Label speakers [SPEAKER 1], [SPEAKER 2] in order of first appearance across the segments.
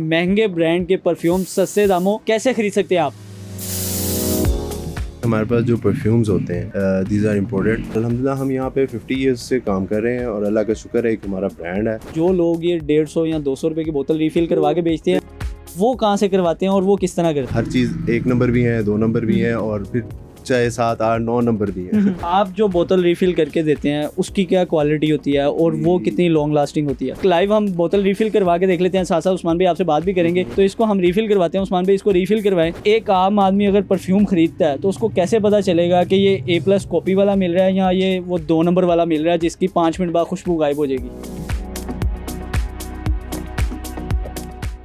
[SPEAKER 1] महंगे ब्रांड के परफ्यूम सस्ते दामों कैसे खरीद सकते हैं आप?
[SPEAKER 2] हमारे पास जो परफ्यूम्स होते हैं दीज आर इम्पोर्टेड। अल्हम्दुलिल्लाह हम यहाँ पे 50 ईयर्स से काम कर रहे हैं और अल्लाह का शुक्र है कि हमारा ब्रांड है।
[SPEAKER 1] जो लोग ये 150 या 200 रुपए की बोतल रिफिल करवा के बेचते हैं, वो कहाँ से करवाते हैं और वो किस तरह करते हैं?
[SPEAKER 2] हर चीज़ 1 नंबर भी है, 2 नंबर भी है और फिर चाहे 7, 8, 9 नंबर भी है।
[SPEAKER 1] आप जो बोतल रिफिल करके देते हैं उसकी क्या क्वालिटी होती है और वो कितनी लॉन्ग लास्टिंग होती है? लाइव हम बोतल रिफिल करवा के देख लेते हैं। साथ साथ उस्मान भाई आपसे बात भी करेंगे। तो इसको हम रिफिल करवाते हैं। उस्मान भाई इसको रिफिल करवाएं। एक आम आदमी अगर परफ्यूम खरीदता है तो उसको कैसे पता चलेगा कि ये A+ कॉपी वाला मिल रहा है या ये वो 2 नंबर वाला मिल रहा है जिसकी 5 मिनट बाद खुशबू गायब हो जाएगी?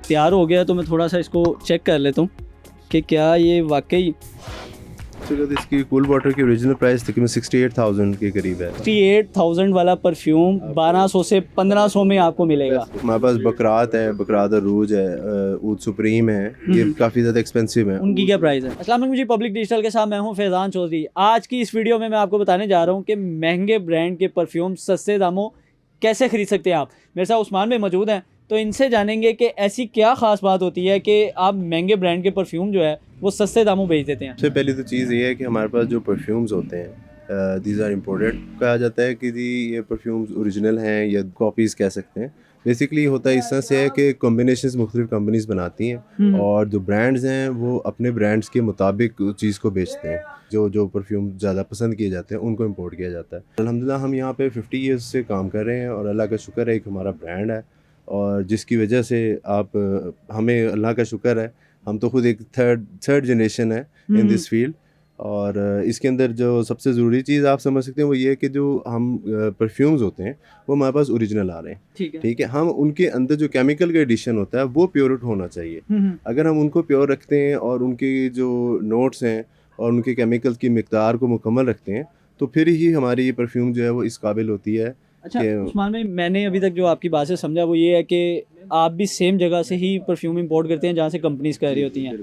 [SPEAKER 1] तैयार हो गया तो मैं थोड़ा सा इसको चेक कर लेता हूँ कि क्या ये वाकई
[SPEAKER 2] इसकी कूल वाटर की ओरिजिनल प्राइस तकरीबन 68,000 के करीब है।
[SPEAKER 1] 68,000 वाला परफ्यूम 1200 से 1500 में आपको मिलेगा।
[SPEAKER 2] हमारे पास बकरात है, बकरात अरूज है, ऊद सुप्रीम है, ये काफ़ी ज़्यादा एक्सपेंसिव है।
[SPEAKER 1] उनकी क्या प्राइस है? अस्सलाम वालेकुम जी, पब्लिक डिजिटल के साथ मैं हूं फैज़ान चौधरी। आज की इस वीडियो में मैं आपको बताने जा रहा हूं कि महंगे ब्रांड के परफ्यूम सस्ते दामों कैसे खरीद सकते हैं आप। मेरे साथ उस्मान भाई मौजूद हैं, तो इनसे जानेंगे कि ऐसी क्या ख़ास बात होती है कि आप महंगे ब्रांड के परफ्यूम जो है वो सस्ते दामों बेच देते हैं।
[SPEAKER 2] सबसे पहली तो चीज़ ये है कि हमारे पास जो परफ्यूम्स होते हैं दीज आर इम्पोर्टेड। कहा जाता है कि जी ये परफ्यूम्स ओरिजिनल हैं या कॉपीज़ कह सकते हैं। बेसिकली होता है इस तरह से है कि कॉम्बिनेशंस मुख्तलिफ कंपनीज बनाती हैं और जो ब्रांड्स हैं वो अपने ब्रांड्स के मुताबिक उस चीज़ को बेचते हैं। जो परफ्यूम ज़्यादा पसंद किए जाते हैं उनको इम्पोर्ट किया जाता है। अल्हम्दुलिल्लाह हम यहाँ पे 50 ईयर्स से काम कर रहे हैं और अल्लाह का शुक्र है कि हमारा ब्रांड है और जिसकी वजह से आप हमें अल्लाह का शुक्र है, हम तो खुद एक थर्ड जनरेशन है इन दिस फील्ड। और इसके अंदर जो सबसे ज़रूरी चीज़ आप समझ सकते हैं वो ये है कि जो हम परफ्यूम्स होते हैं वो हमारे पास ओरिजिनल आ रहे हैं। ठीक है, हम उनके अंदर जो केमिकल का एडिशन होता है वो प्योर होना चाहिए। अगर हम उनको प्योर रखते हैं और उनके जो नोट्स हैं और उनके केमिकल की मिकदार को मुकम्मल रखते हैं तो फिर ही हमारी ये परफ्यूम जो है वो इस काबिल होती है।
[SPEAKER 1] अच्छा उस्मान भाई, मैंने अभी तक जो आपकी बात से समझा वो ये है कि आप भी सेम जगह से ही परफ्यूम इंपोर्ट करते हैं जहाँ से कंपनीज कह रही होती हैं।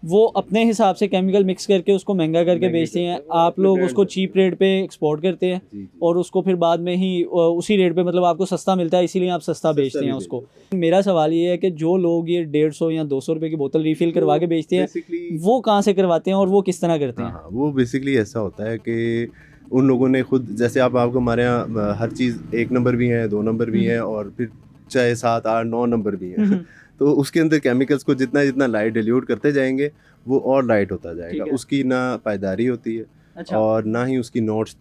[SPEAKER 1] वो अपने हिसाब से केमिकल मिक्स करके उसको महंगा करके बेचते हैं, आप लोग उसको चीप रेट पे एक्सपोर्ट करते हैं और उसको फिर बाद में ही उसी रेट पे मतलब आपको सस्ता मिलता है, इसीलिए आप सस्ता बेचते हैं उसको। मेरा सवाल ये है कि जो लोग ये 150 या 200 रुपए की बोतल रिफिल करवा के बेचते हैं वो कहाँ से करवाते हैं और वो किस तरह करते हैं?
[SPEAKER 2] वो बेसिकली ऐसा होता है कि उन लोगों ने खुद, जैसे आपको हमारे यहाँ हर चीज़ 1 नंबर भी है, 2 नंबर भी है और फिर चाहे 7, 8, 9 नंबर भी है। तो उसके अंदर केमिकल्स को जितना जितना लाइट डिल्यूट करते जाएंगे वो और लाइट होता जाएगा। उसकी ना पायदारी होती है। अच्छा। और ना ही उसकी नोट्स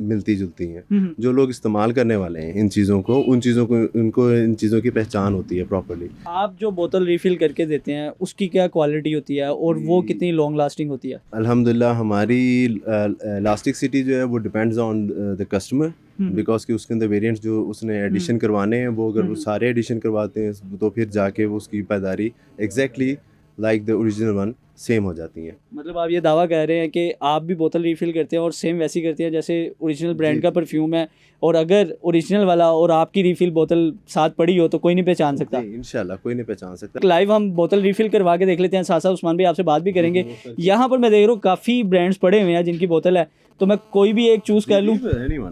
[SPEAKER 2] मिलती जुलती हैं। जो लोग इस्तेमाल करने वाले हैं इन चीज़ों को उनको इन चीज़ों की पहचान होती है प्रॉपर्ली।
[SPEAKER 1] आप जो बोतल रिफिल करके देते हैं उसकी क्या क्वालिटी होती है और वो कितनी लॉन्ग लास्टिंग होती है?
[SPEAKER 2] अल्हम्दुलिल्लाह हमारी इलास्टिसिटी जो है वो depends on the customer, because कि उसके अंदर वेरिएंट्स जो उसने एडिशन करवाने हैं वो अगर वो सारे एडिशन करवाते हैं तो फिर जाके वो उसकी पायदारी exactly like the original one same हो जाती है।
[SPEAKER 1] मतलब आप ये दावा कह रहे हैं कि आप भी बोतल रिफिल करते हैं और सेम वैसी करते हैं जैसे ओरिजिनल ब्रांड का परफ्यूम है, और अगर ओरिजिनल वाला और आपकी रिफिल बोतल साथ पड़ी हो तो कोई नहीं पहचान सकता?
[SPEAKER 2] इंशाल्लाह कोई नहीं पहचान सकता।
[SPEAKER 1] लाइव हम बोतल रिफिल करवा के देख लेते हैं। साथ साथ उस्मान भाई आपसे बात भी करेंगे। यहाँ पर मैं देख रहा हूँ काफ़ी ब्रांड्स पड़े हुए हैं जिनकी बोतल है, तो मैं कोई भी एक चूज़ कर लूँ?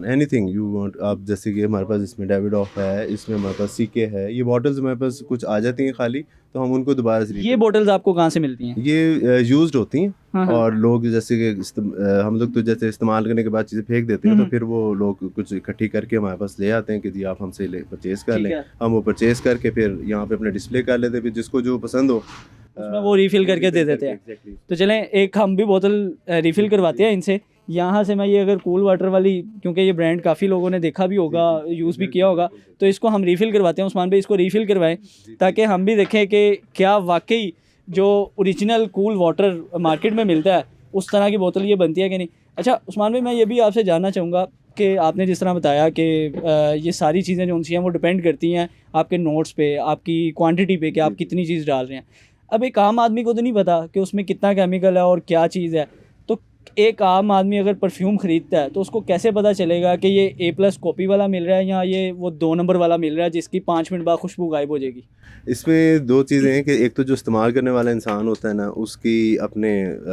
[SPEAKER 2] Anything you want. आप जैसे कि हमारे पास इसमें डेविडॉफ है, इसमें हमारे पास सीके है। ये बॉटल्स हमारे पास कुछ आ जाती हैं खाली, तो हम उनको दोबारा से।
[SPEAKER 1] ये बॉटल्स आपको कहाँ से मिलती हैं?
[SPEAKER 2] ये यूज्ड होती हैं और लोग जैसे कि हम लोग तो जैसे इस्तेमाल करने के बाद चीज़ें फेंक देते हैं, तो फिर वो लोग कुछ इकट्ठी करके हमारे पास ले आते हैं कि जी आप हमसे परचेज़ कर लें। हम वो परचेज़ करके फिर यहाँ पे अपने डिस्प्ले कर लेते हैं, फिर जिसको जो पसंद हो
[SPEAKER 1] उसमें वो रिफ़िल करके दे देते हैं। तो चलें एक हम भी बोतल रिफ़िल करवाते हैं इनसे। यहाँ से मैं ये अगर कूल वाटर वाली, क्योंकि ये ब्रांड काफ़ी लोगों ने देखा भी होगा, यूज़ भी किया होगा, तो इसको हम रिफ़िल करवाते हैं। उस्मान भाई इसको रिफ़िल करवाएं ताकि हम भी देखें कि क्या वाकई जो ओरिजिनल कूल वाटर मार्केट में मिलता है उस तरह की बोतल ये बनती है कि नहीं। अच्छा उस्मान भाई, मैं ये भी आपसे जानना चाहूँगा कि आपने जिस तरह बताया कि ये सारी चीज़ें जो उनसी हैं वो डिपेंड करती हैं आपके नोट्स पे, आपकी क्वांटिटी पे कि आप कितनी चीज़ डाल रहे हैं। अब एक आम आदमी को तो नहीं पता कि उसमें कितना केमिकल है और क्या चीज़ है, तो एक आम आदमी अगर परफ्यूम ख़रीदता है तो उसको कैसे पता चलेगा कि ये A+ कॉपी वाला मिल रहा है या ये वो 2 नंबर वाला मिल रहा है जिसकी 5 मिनट बाद खुशबू गायब हो जाएगी?
[SPEAKER 2] इसमें 2 चीज़ें हैं कि एक तो जो इस्तेमाल करने वाला इंसान होता है ना, उसकी अपने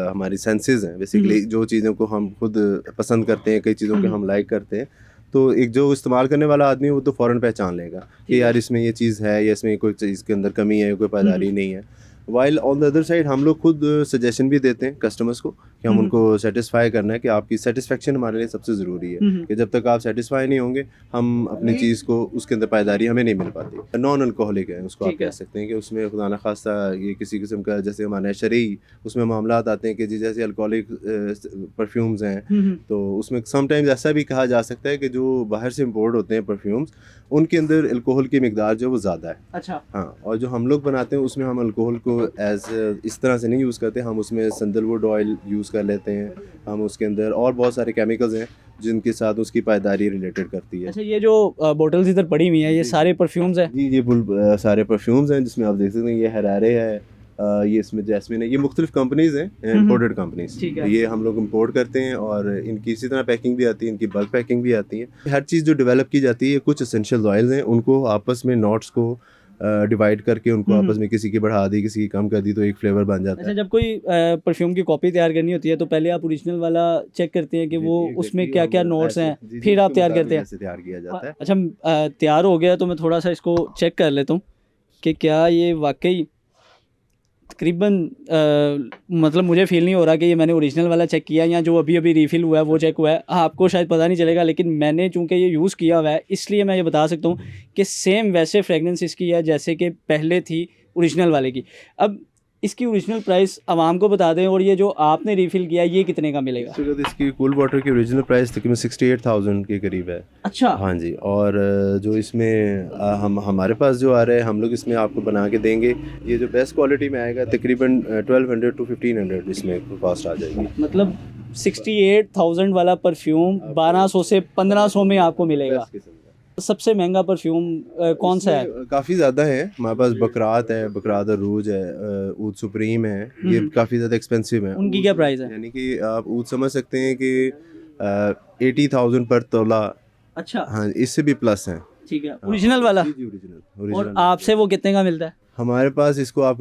[SPEAKER 2] हमारी सेंसेस हैं बेसिकली। जो चीज़ों को हम खुद पसंद करते हैं, कई चीज़ों को हम लाइक करते हैं, तो एक जो इस्तेमाल करने वाला आदमी है वो तो फ़ौरन पहचान लेगा कि यार इसमें ये चीज़ है या इसमें कोई चीज़ के अंदर कमी है, कोई पायदारी नहीं है। While on the other side हम लोग खुद सजेशन भी देते हैं कस्टमर्स को कि हम उनको सेटिस्फाई करना है कि आपकी सेटिस्फेक्शन हमारे लिए सबसे ज़रूरी है, कि जब तक आप सेटिस्फाई नहीं होंगे हम अपनी चीज़ को उसके अंदर पायदारी हमें नहीं मिल पाती। नॉन अल्कोहलिक है उसको आप कह सकते हैं कि उसमें खुदा न खास्ता ये किसी किस्म का जैसे हमारे शरई उसमें मामला आते हैं कि जी जैसे अल्कोहलिक परफ्यूम्स हैं तो उसमें समटाइम्स ऐसा भी कहा जा सकता है कि जो बाहर से इम्पोर्ट होते हैं परफ्यूम्स उनके अंदर अल्कोहल की मिकदार जो वो ज़्यादा है।
[SPEAKER 1] अच्छा।
[SPEAKER 2] हाँ, और जो हम लोग बनाते हैं उसमें हम अल्कोहल को इस तरह से नहीं यूज़ करते, हम उसमें सैंडलवुड ऑयल यूज़ कर लेते हैं, हम उसके अंदर और बहुत सारे केमिकल्स हैं जिनके साथ उसकी पायदारी रिलेटेड करती है।
[SPEAKER 1] अच्छा, ये जो बोटल्स इधर पड़ी हुई हैं ये सारे परफ्यूम्स हैं?
[SPEAKER 2] जी, ये सारे परफ्यूम्स हैं जिसमें आप देख सकते हैं ये हरारे है, ये इसमें जैस्मिन है, ये मुख्तलिफ कंपनीज़ हैं, इम्पोर्टेड कंपनीज़। ये हम लोग इम्पोर्ट करते हैं और इनकी इसी तरह पैकिंग भी आती है, इनकी बल्क पैकिंग भी आती है। हर चीज़ जो डेवलप की जाती है, कुछ एसेंशियल ऑयल्स हैं उनको आपस में नोट्स को डिवाइड करके उनको आपस में किसी की बढ़ा दी किसी की कम कर दी तो एक फ्लेवर बन जाता है।
[SPEAKER 1] अच्छा, जब कोई परफ्यूम की कॉपी तैयार करनी होती है तो पहले आप ओरिजिनल वाला चेक करते हैं कि वो उसमें क्या क्या नोट्स हैं, फिर आप तैयार करते हैं?
[SPEAKER 2] तैयार किया जाता है।
[SPEAKER 1] अच्छा, तैयार हो गया तो मैं थोड़ा सा इसको चेक कर लेता हूँ कि क्या ये वाकई तकरीबन मतलब मुझे फ़ील नहीं हो रहा कि ये मैंने ओरिजिनल वाला चेक किया या जो अभी अभी रीफ़िल हुआ है वो चेक हुआ है। आपको शायद पता नहीं चलेगा लेकिन मैंने चूँकि ये यूज़ किया हुआ है इसलिए मैं ये बता सकता हूँ कि सेम वैसे फ्रेगनेंस इसकी है जैसे कि पहले थी ओरिजिनल वाले की। अब इसकी ओरिजिनल प्राइस आवाम को बता दें और ये जो आपने रीफ़िल किया ये कितने का मिलेगा?
[SPEAKER 2] इसकी कूल वाटर की ओरिजिनल प्राइस तकरीबन 68,000 के करीब है।
[SPEAKER 1] अच्छा।
[SPEAKER 2] हाँ जी, और जो इसमें हमारे पास जो आ रहा है हम लोग इसमें आपको बना के देंगे, ये जो बेस्ट क्वालिटी में आएगा तकरीबन 1200 to 1500 इसमें कॉस्ट आ जाएगी।
[SPEAKER 1] मतलब 68,000 वाला परफ्यूम 1200 से 1500 में आपको मिलेगा। सबसे महंगा परफ्यूम कौन सा है?
[SPEAKER 2] काफ़ी ज़्यादा है हमारे पास, बकरात है, बकरात अरूज है, ऊद सुप्रीम है, ये काफ़ी ज़्यादा एक्सपेंसिव है।
[SPEAKER 1] उनकी क्या प्राइस है?
[SPEAKER 2] यानी कि आप ऊद समझ सकते हैं कि 80,000 पर तोला।
[SPEAKER 1] अच्छा।
[SPEAKER 2] हाँ, इससे भी प्लस है।
[SPEAKER 1] ठीक है, ओरिजिनल वाला?
[SPEAKER 2] जी, ओरिजिनल।
[SPEAKER 1] और आपसे वो कितने का मिलता है?
[SPEAKER 2] हमारे पास इसको आप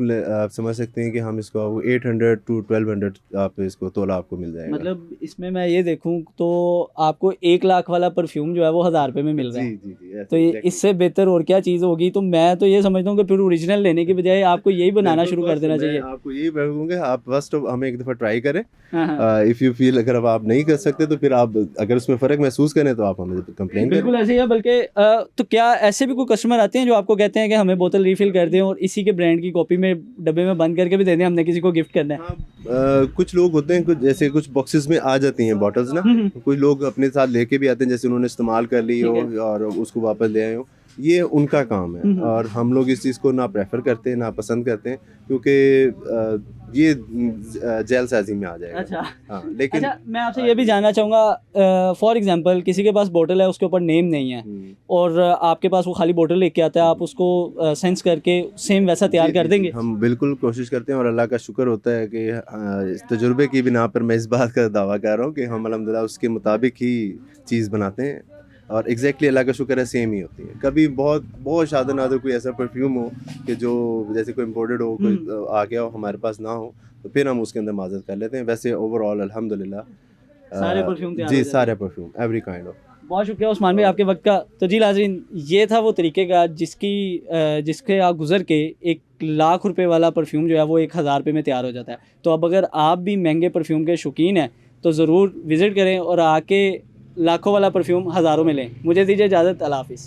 [SPEAKER 2] समझ सकते हैं कि हम इसको 800 to 1200 आप इसको तोला आपको मिल जाएगा।
[SPEAKER 1] मतलब इसमें मैं ये देखूं तो आपको 1 लाख वाला परफ्यूम जो है वो 1000 रुपये में मिल रहा है।
[SPEAKER 2] जी,
[SPEAKER 1] तो ये इससे बेहतर और क्या चीज़ होगी? तो मैं तो ये समझता हूँ कि फिर ओरिजिनल लेने के बजाय आपको यही बनाना शुरू कर देना चाहिए।
[SPEAKER 2] आपको यही कहूँगा, आप फर्स्ट हमें एक दफ़ा ट्राई करें, इफ़ यू फील अगर अब आप नहीं कर सकते तो फिर आप अगर उसमें फ़र्क महसूस करें तो आप हमें कंप्लेन करें।
[SPEAKER 1] बिल्कुल ऐसे ही है। बल्कि तो क्या ऐसे भी कोई कस्टमर आते हैं जो आपको कहते हैं कि हमें बोतल रीफिल कर दें और इसी के ब्रांड की कॉपी में डब्बे में बंद करके भी दे दें, हमने किसी को गिफ्ट करना है?
[SPEAKER 2] हाँ, कुछ लोग होते हैं कुछ जैसे कुछ बॉक्सेस में आ जाती हैं बॉटल्स ना, कुछ लोग अपने साथ लेके भी आते हैं जैसे उन्होंने इस्तेमाल कर ली हो और उसको वापस ले आए हो, ये उनका काम है और हम लोग इस चीज़ को ना प्रेफर करते हैं ना पसंद करते हैं क्योंकि ये जेल साइजी में आ जाएगा।
[SPEAKER 1] अच्छा।
[SPEAKER 2] हाँ, लेकिन
[SPEAKER 1] अच्छा, मैं आपसे ये भी जानना चाहूँगा, फॉर एग्जांपल किसी के पास बोतल है उसके ऊपर नेम नहीं है और आपके पास वो खाली बोतल लेके आता है, आप उसको सेंस करके सेम वैसा तैयार कर देंगे?
[SPEAKER 2] हम बिल्कुल कोशिश करते हैं और अल्लाह का शुक्र होता है कि इस तजुर्बे की बिना पर मैं इस बात का दावा कर रहा हूँ कि हम अल्हम्दुलिल्लाह उसके मुताबिक ही चीज़ बनाते हैं और एग्जैक्टली अल्लाह का शुक्र है सेम ही होती है। कभी बहुत शादा नादर कोई ऐसा परफ्यूम हो कि जो जैसे कोई इम्पोर्टेड हो, कोई आ गया हो हमारे पास ना हो तो फिर हम उसके अंदर माजत कर लेते हैं। वैसे ओवरऑल अल्हम्दुलिल्लाह
[SPEAKER 1] सारे परफ्यूम तैयार
[SPEAKER 2] जी,
[SPEAKER 1] हो जाते हैं?
[SPEAKER 2] सारे परफ्यूम एवरी काइंड ऑफ।
[SPEAKER 1] बहुत शुक्रिया उस्मान भाई आपके वक्त का। तो जी नाज़रीन, ये था वो तरीक़ेकार जिसके आप गुज़र के 1 लाख रुपए वाला परफ्यूम जो है वो 1000 रुपये में तैयार हो जाता है। तो अब अगर आप भी महंगे परफ्यूम के शौकीन हैं तो ज़रूर विज़िट करें और आके लाखों वाला परफ्यूम हज़ारों में लें। मुझे दीजिए इजाज़त, अल्लाह हाफ़िज़।